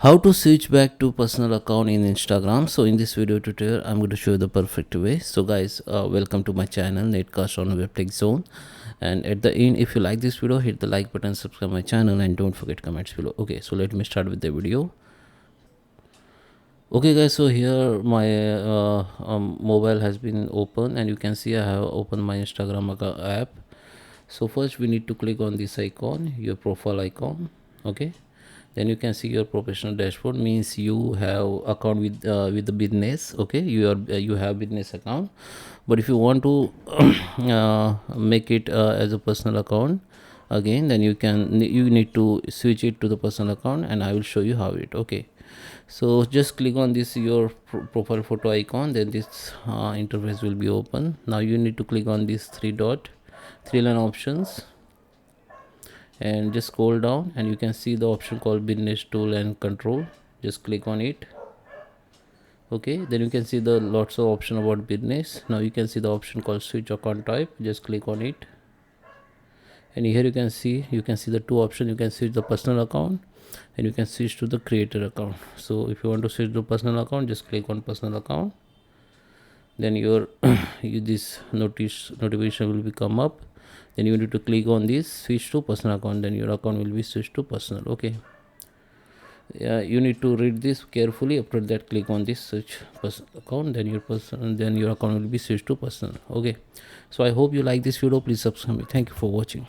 How to switch back to personal account in Instagram. So in this video tutorial I'm going to show you the perfect way. So guys, welcome to my channel Netcast on WebTech Zone. And at the end, if you like this video, hit the like button, subscribe my channel, and don't forget comments below. Okay, so let me start with the video. Okay guys, so here my mobile has been open, and you can see I have opened my Instagram app. So first we need to click on this icon, your profile icon. Okay, then you can see your professional dashboard, means you have account with the business. Okay, you have business account, but if you want to make it as a personal account again, then you need to switch it to the personal account, and I will show you how it. Okay, so just click on this your profile photo icon, then this interface will be open. Now you need to click on this three line options, and just scroll down, and you can see the option called business tool and control. Just click on it. Okay, then you can see the lots of option about business. Now you can see the option called switch account type. Just click on it, and here you can see the two options. You can switch the personal account, and you can switch to the creator account. So if you want to switch to personal account, just click on personal account, then your this notification will be come up. Then you need to click on this switch to personal account, then your account will be switched to personal. Okay, yeah, you need to read this carefully. After that, click on this search personal account, then your account will be switched to personal. Okay, so I hope you like this video. Please subscribe me. Thank you for watching.